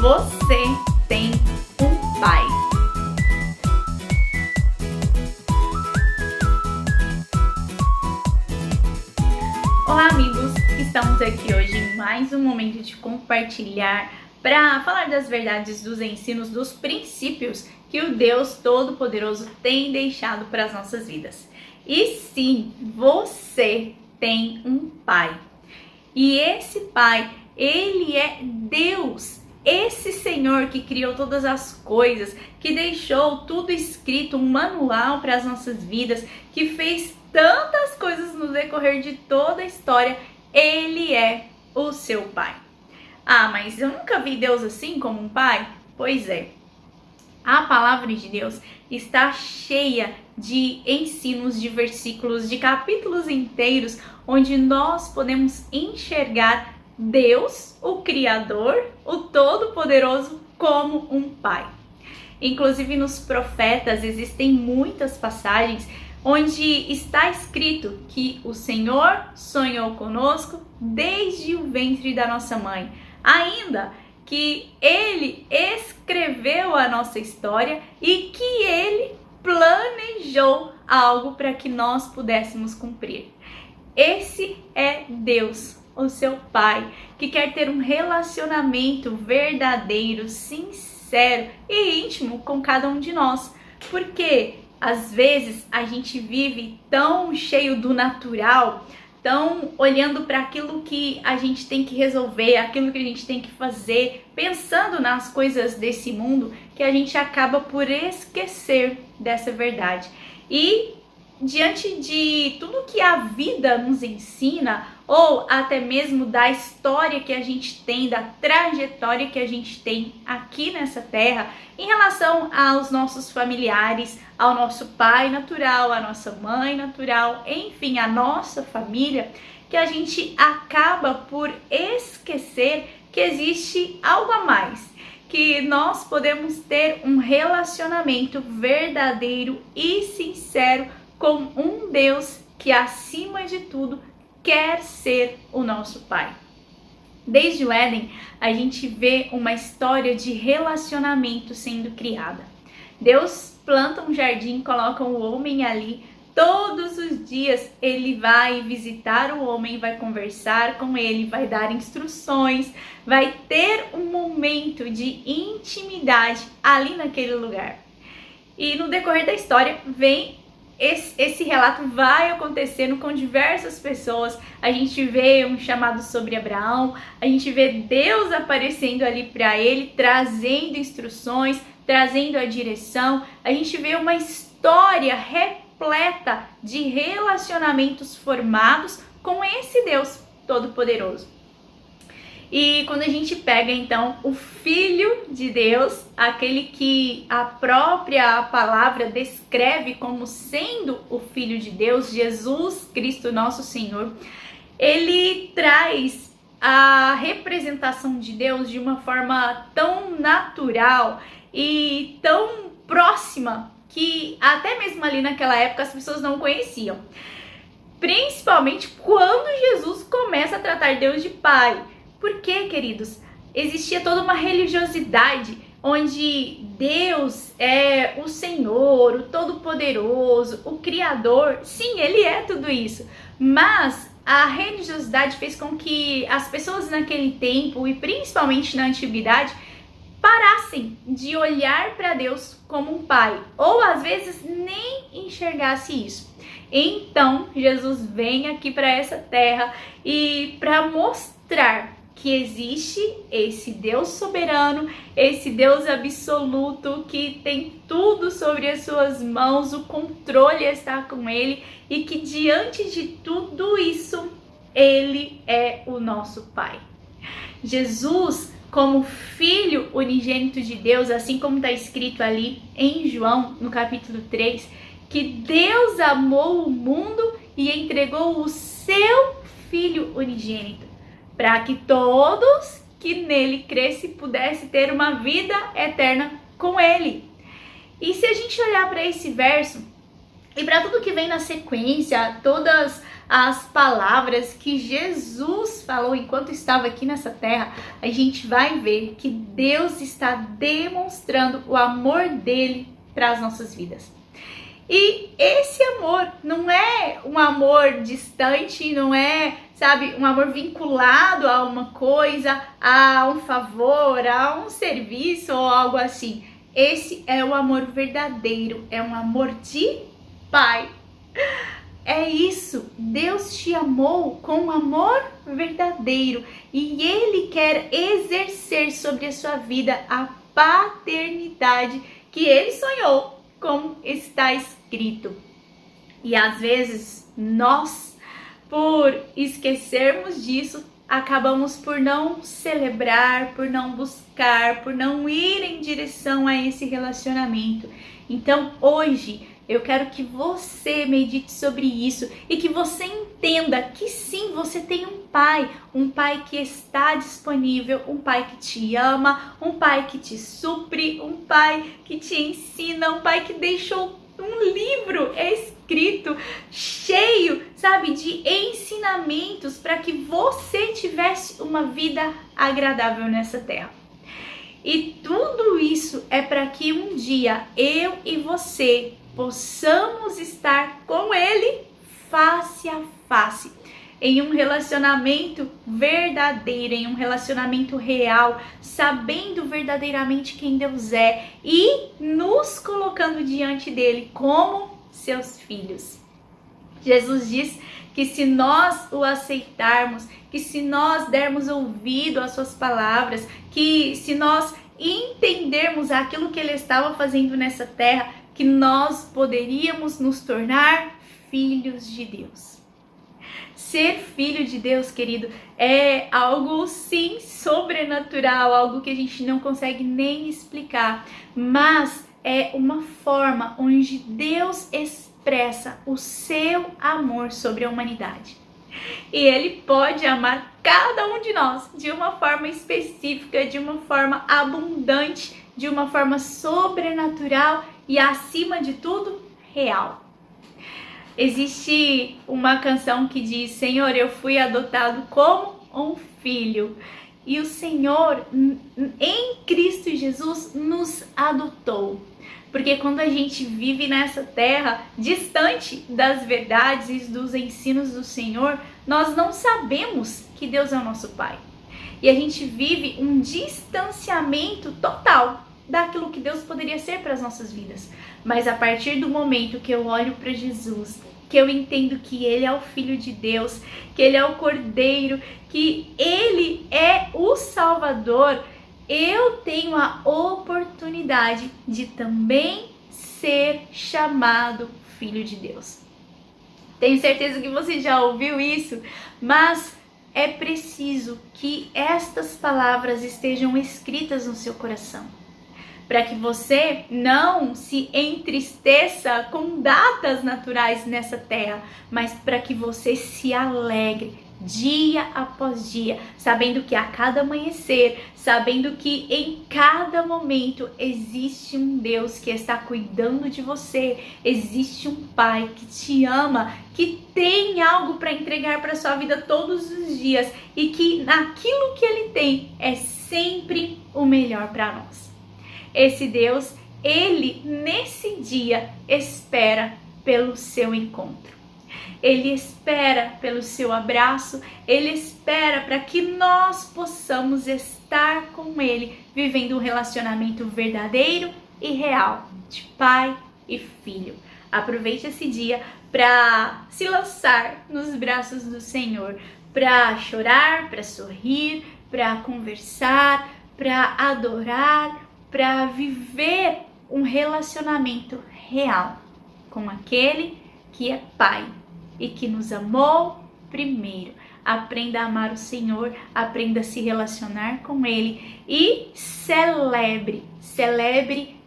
Você tem um pai. Olá, amigos! Estamos aqui hoje em mais um momento de compartilhar para falar das verdades, dos ensinos, dos princípios que o Deus Todo-Poderoso tem deixado para as nossas vidas. E sim, você tem um pai. E esse pai, ele é Deus. Esse Senhor que criou todas as coisas, que deixou tudo escrito, um manual para as nossas vidas, que fez tantas coisas no decorrer de toda a história, ele é o seu pai. Ah, mas eu nunca vi Deus assim como um pai? Pois é. A palavra de Deus está cheia de ensinos, de versículos, de capítulos inteiros, onde nós podemos enxergar Deus, o Criador, o Todo-Poderoso, como um pai. Inclusive nos profetas existem muitas passagens onde está escrito que o Senhor sonhou conosco desde o ventre da nossa mãe. Ainda que Ele escreveu a nossa história e que Ele planejou algo para que nós pudéssemos cumprir. Esse é Deus, o seu pai, que quer ter um relacionamento verdadeiro, sincero e íntimo com cada um de nós. Porque às vezes a gente vive tão cheio do natural, tão olhando para aquilo que a gente tem que resolver, aquilo que a gente tem que fazer, pensando nas coisas desse mundo, que a gente acaba por esquecer dessa verdade. E diante de tudo que a vida nos ensina, ou até mesmo da história que a gente tem, da trajetória que a gente tem aqui nessa terra, em relação aos nossos familiares, ao nosso pai natural, à nossa mãe natural, enfim, a nossa família, que a gente acaba por esquecer que existe algo a mais, que nós podemos ter um relacionamento verdadeiro e sincero com um Deus que, acima de tudo, quer ser o nosso pai. Desde o Éden, a gente vê uma história de relacionamento sendo criada. Deus planta um jardim, coloca o homem ali. Todos os dias ele vai visitar o homem, vai conversar com ele, vai dar instruções, vai ter um momento de intimidade ali naquele lugar. E no decorrer da história vem esse relato vai acontecendo com diversas pessoas. A gente vê um chamado sobre Abraão, a gente vê Deus aparecendo ali para ele, trazendo instruções, trazendo a direção. A gente vê uma história repleta de relacionamentos formados com esse Deus Todo-Poderoso. E quando a gente pega então o Filho de Deus, aquele que a própria palavra descreve como sendo o Filho de Deus, Jesus Cristo nosso Senhor, ele traz a representação de Deus de uma forma tão natural e tão próxima que até mesmo ali naquela época as pessoas não conheciam. Principalmente quando Jesus começa a tratar Deus de Pai. Porque, queridos, existia toda uma religiosidade onde Deus é o Senhor, o Todo-Poderoso, o Criador. Sim, Ele é tudo isso. Mas a religiosidade fez com que as pessoas naquele tempo, e principalmente na antiguidade, parassem de olhar para Deus como um pai. Ou às vezes nem enxergasse isso. Então, Jesus vem aqui para essa terra e para mostrar que existe esse Deus soberano, esse Deus absoluto que tem tudo sobre as suas mãos, o controle está com ele e que diante de tudo isso, ele é o nosso Pai. Jesus, como Filho unigênito de Deus, assim como está escrito ali em João, no capítulo 3, que Deus amou o mundo e entregou o seu Filho unigênito, para que todos que nele crescem pudessem ter uma vida eterna com ele. E se a gente olhar para esse verso, E para tudo que vem na sequência, todas as palavras que Jesus falou enquanto estava aqui nessa terra, a gente vai ver que Deus está demonstrando o amor dele para as nossas vidas. E esse amor não é um amor distante, não é, sabe, um amor vinculado a uma coisa, a um favor, a um serviço ou algo assim. Esse é o amor verdadeiro, é um amor de Pai. É isso, Deus te amou com um amor verdadeiro e Ele quer exercer sobre a sua vida a paternidade que Ele sonhou, como está escrito. E às vezes nós, por esquecermos disso, acabamos por não celebrar, por não buscar, por não ir em direção a esse relacionamento. Então hoje eu quero que você medite sobre isso e que você entenda que sim, você tem um pai que está disponível, um pai que te ama, um pai que te supre, um pai que te ensina, um pai que deixou um livro escrito cheio, sabe, de ensinamentos para que você tivesse uma vida agradável nessa terra. E tudo isso é para que um dia eu e você possamos estar com Ele face a face, em um relacionamento verdadeiro, em um relacionamento real, sabendo verdadeiramente quem Deus é e nos colocando diante dele como seus filhos. Jesus diz que se nós o aceitarmos, que se nós dermos ouvido às suas palavras, que se nós entendermos aquilo que ele estava fazendo nessa terra, que nós poderíamos nos tornar filhos de Deus. Ser filho de Deus, querido, é algo sim sobrenatural, algo que a gente não consegue nem explicar, mas é uma forma onde Deus expressa o seu amor sobre a humanidade. E Ele pode amar cada um de nós de uma forma específica, de uma forma abundante, de uma forma sobrenatural e, acima de tudo, real. Existe uma canção que diz: Senhor, eu fui adotado como um filho. E o Senhor, em Cristo Jesus, nos adotou. Porque quando a gente vive nessa terra, distante das verdades e dos ensinos do Senhor, nós não sabemos que Deus é o nosso Pai. E a gente vive um distanciamento total daquilo que Deus poderia ser para as nossas vidas. Mas a partir do momento que eu olho para Jesus, que eu entendo que Ele é o Filho de Deus, que Ele é o Cordeiro, que Ele é o Salvador, eu tenho a oportunidade de também ser chamado Filho de Deus. Tenho certeza que você já ouviu isso, mas é preciso que estas palavras estejam escritas no seu coração, para que você não se entristeça com datas naturais nessa terra, mas para que você se alegre dia após dia, sabendo que a cada amanhecer, sabendo que em cada momento existe um Deus que está cuidando de você, existe um Pai que te ama, que tem algo para entregar para sua vida todos os dias e que naquilo que Ele tem é sempre o melhor para nós. Esse Deus, Ele nesse dia espera pelo seu encontro. Ele espera pelo seu abraço, Ele espera para que nós possamos estar com Ele, vivendo um relacionamento verdadeiro e real, de pai e filho. Aproveite esse dia para se lançar nos braços do Senhor, para chorar, para sorrir, para conversar, para adorar, para viver um relacionamento real com aquele que é Pai e que nos amou primeiro. Aprenda a amar o Senhor, aprenda a se relacionar com Ele e celebre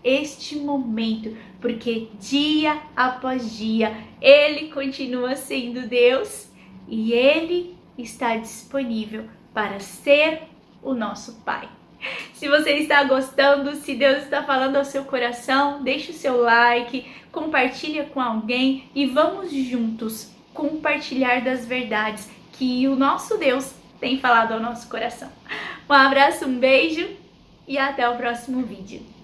este momento, porque dia após dia Ele continua sendo Deus e Ele está disponível para ser o nosso Pai. Se você está gostando, se Deus está falando ao seu coração, deixe o seu like, compartilha com alguém e vamos juntos compartilhar das verdades que o nosso Deus tem falado ao nosso coração. Um abraço, um beijo e até o próximo vídeo.